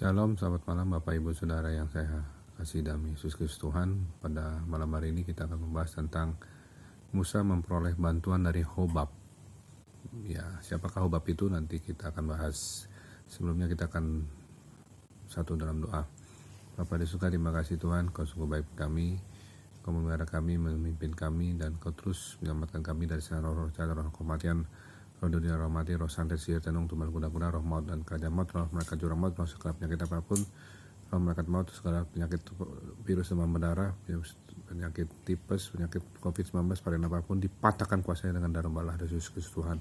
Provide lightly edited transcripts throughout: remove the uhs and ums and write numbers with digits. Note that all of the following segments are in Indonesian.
Shalom, selamat malam Bapak Ibu Saudara yang saya kasih dalam Yesus Kristus Tuhan. Pada malam hari ini kita akan membahas tentang Musa memperoleh bantuan dari Hobab. Ya, siapakah Hobab itu nanti kita akan bahas. Sebelumnya kita akan satu dalam doa. Bapa di surga, terima kasih Tuhan, Kau sungguh baik kami, Kau memelihara kami, memimpin kami, dan Kau terus menyelamatkan kami dari segala roh jahat, roh kematian, roh dunia, roh mati, roh santet, sihir, tenung, tumbal, kuda-kuda, roh maut, dan kerajaan maut, roh mereka jurang maut, roh segala penyakit apapun, roh mereka maut, segala penyakit virus demam berdarah, penyakit tipes, penyakit COVID-19, varian apapun, dipatahkan kuasanya dengan darah balah Yesus Kristus Tuhan.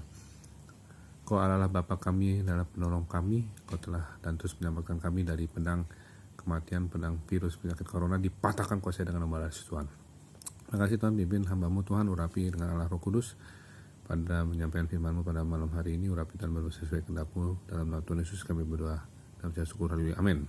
Kau adalah Bapa kami, adalah penolong kami, Kau telah dan terus menyelamatkan kami dari pedang kematian, pedang virus, penyakit corona, dipatahkan kuasanya dengan darah Yesus Tuhan. Terima kasih Tuhan, pimpin hamba-Mu Tuhan, urapi dengan Allah Roh Kudus, pada menyampaikan firman-Mu pada malam hari ini, urapi dan berbuat sesuai kehendak-Mu. Dalam nama Tuhan Yesus kami berdoa dan ucap syukur, haleluya, amin.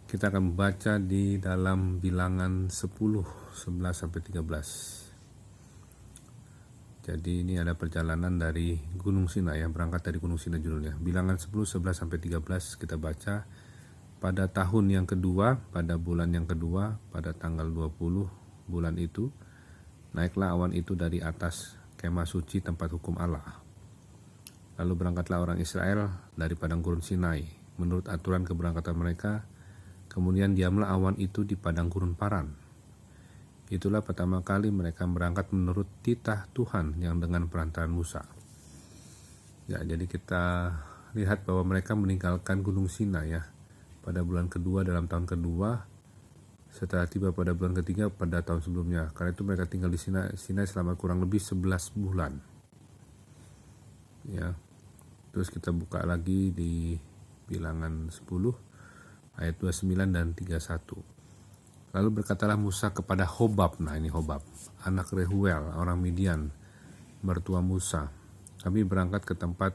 Kita akan membaca di dalam Bilangan 10, 11-13. Jadi ini ada perjalanan dari Gunung Sinai, yang berangkat dari Gunung Sinai judulnya. Bilangan 10, 11-13 kita baca. Pada tahun yang kedua, pada bulan yang kedua, pada tanggal 20 bulan itu, naiklah awan itu dari atas kemah suci tempat hukum Allah. Lalu berangkatlah orang Israel dari padang gurun Sinai menurut aturan keberangkatan mereka. Kemudian diamlah awan itu di padang gurun Paran. Itulah pertama kali mereka berangkat menurut titah Tuhan yang dengan perantaraan Musa. Ya, jadi kita lihat bahwa mereka meninggalkan Gunung Sinai ya pada bulan kedua dalam tahun kedua, setelah tiba pada bulan ketiga pada tahun sebelumnya. Karena itu mereka tinggal di Sinai selama kurang lebih 11 bulan. Ya. Terus kita buka lagi di Bilangan 10 ayat 29 dan 31. Lalu berkatalah Musa kepada Hobab, nah ini Hobab, anak Rehuel, orang Midian, mertua Musa. Kami berangkat ke tempat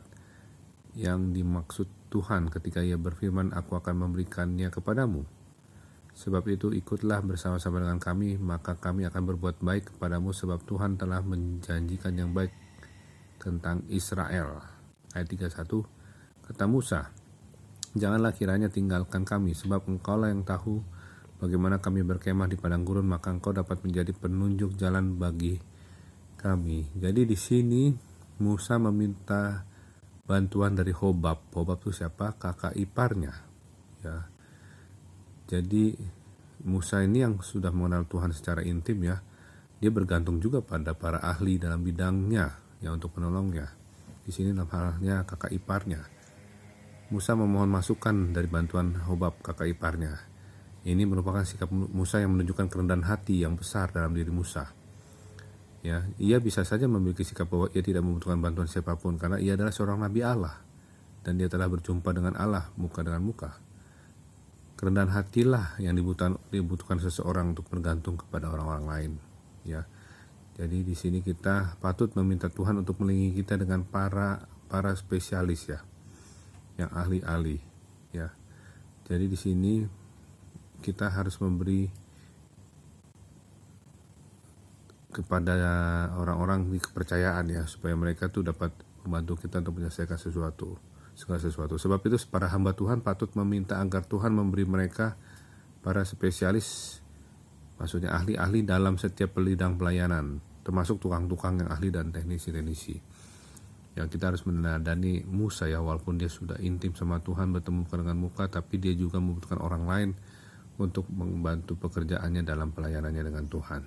yang dimaksud Tuhan ketika ia berfirman, aku akan memberikannya kepadamu. Sebab itu ikutlah bersama-sama dengan kami, maka kami akan berbuat baik kepadamu, sebab Tuhan telah menjanjikan yang baik tentang Israel. Ayat 31, kata Musa, janganlah kiranya tinggalkan kami, sebab engkaulah yang tahu bagaimana kami berkemah di padang gurun, maka engkau dapat menjadi penunjuk jalan bagi kami. Jadi di sini Musa meminta bantuan dari Hobab. Hobab itu siapa? Kakak iparnya. Ya. Jadi Musa ini yang sudah mengenal Tuhan secara intim ya, dia bergantung juga pada para ahli dalam bidangnya ya untuk menolongnya. Di sini dalam halnya kakak iparnya. Musa memohon masukan dari bantuan Hobab kakak iparnya. Ini merupakan sikap Musa yang menunjukkan kerendahan hati yang besar dalam diri Musa. Ya, ia bisa saja memiliki sikap bahwa ia tidak membutuhkan bantuan siapapun karena ia adalah seorang nabi Allah dan dia telah berjumpa dengan Allah muka dengan muka. Kerendahan hatilah yang dibutuhkan seseorang untuk bergantung kepada orang-orang lain. Ya, jadi di sini kita patut meminta Tuhan untuk melindungi kita dengan para spesialis ya, yang ahli-ahli. Ya, jadi di sini kita harus memberi kepada orang-orang di kepercayaan ya, supaya mereka tuh dapat membantu kita untuk menyelesaikan segala sesuatu. Sebab itu para hamba Tuhan patut meminta agar Tuhan memberi mereka para spesialis, maksudnya ahli-ahli dalam setiap bidang pelayanan, termasuk tukang-tukang yang ahli dan teknisi-teknisi. Yang kita harus meneladani Musa ya, walaupun dia sudah intim sama Tuhan, bertemu dengan muka, tapi dia juga membutuhkan orang lain untuk membantu pekerjaannya dalam pelayanannya dengan Tuhan.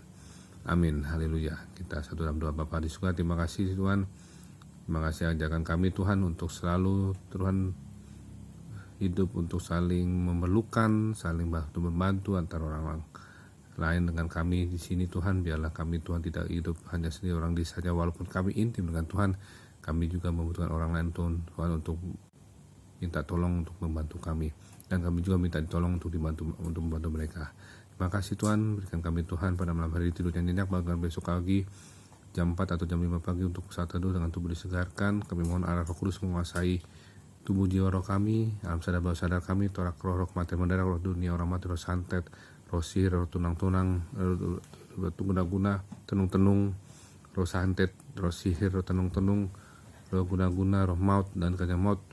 Amin, haleluya. Kita satu dalam doa. Bapa di surga, terima kasih Tuhan. Terima kasih ajakan kami Tuhan untuk selalu Tuhan hidup untuk saling memerlukan, saling membantu antara orang lain dengan kami di sini Tuhan. Biarlah kami Tuhan tidak hidup hanya sendiri orang diri saja, walaupun kami intim dengan Tuhan, kami juga membutuhkan orang lain Tuhan untuk minta tolong untuk membantu kami, dan kami juga minta tolong untuk membantu mereka. Terima kasih Tuhan, berikan kami Tuhan pada malam hari tidur yang nyenyak, bahkan besok pagi jam 4 atau jam 5 pagi untuk saat teduh dengan tubuh disegarkan. Kami mohon Allah Roh Kudus menguasai tubuh jiwa roh kami, alam sadar bawah sadar kami, torak roh kematian mendadak, roh dunia, orang mati, roh santet, roh sihir, roh tunang-tunang, roh guna-guna, tenung-tenung, roh santet, roh sihir, roh tenung-tenung, roh guna-guna, roh maut dan kerja maut,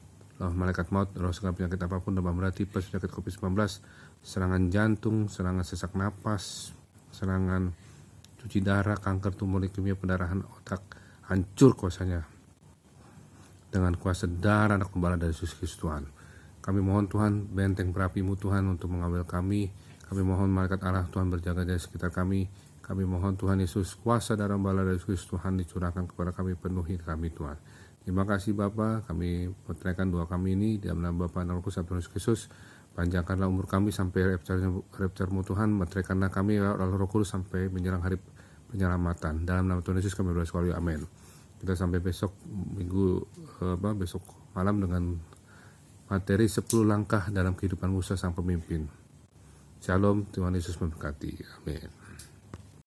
malaikat maut, roh segala penyakit apapun, demam berat, tipes, penyakit COVID-19, serangan jantung, serangan sesak napas, serangan cuci darah, kanker, tumor, leukemia, pendarahan otak, hancur kuasanya dengan kuasa darah anak gembala dari Yesus Kristus Tuhan. Kami mohon Tuhan, benteng perapi-Mu Tuhan untuk mengawal kami. Kami mohon malaikat Allah Tuhan berjaga di sekitar kami. Kami mohon Tuhan Yesus, kuasa darah gembala dari Yesus Kristus Tuhan dicurahkan kepada kami, penuhi kami Tuhan. Terima kasih Bapa, kami percayakan doa kami ini di dalam nama Bapa dan Roh Kudus Yesus Kristus. Panjangkanlah umur kami sampai rapture-Mu Tuhan, meteraikanlah kami lalu Roh Kudus sampai menjelang hari penyelamatan. Dalam nama Tuhan Yesus kami berdoa, amin. Kita sampai besok besok malam dengan materi 10 langkah dalam kehidupan Musa sang pemimpin. Shalom, Tuhan Yesus memberkati. Amin.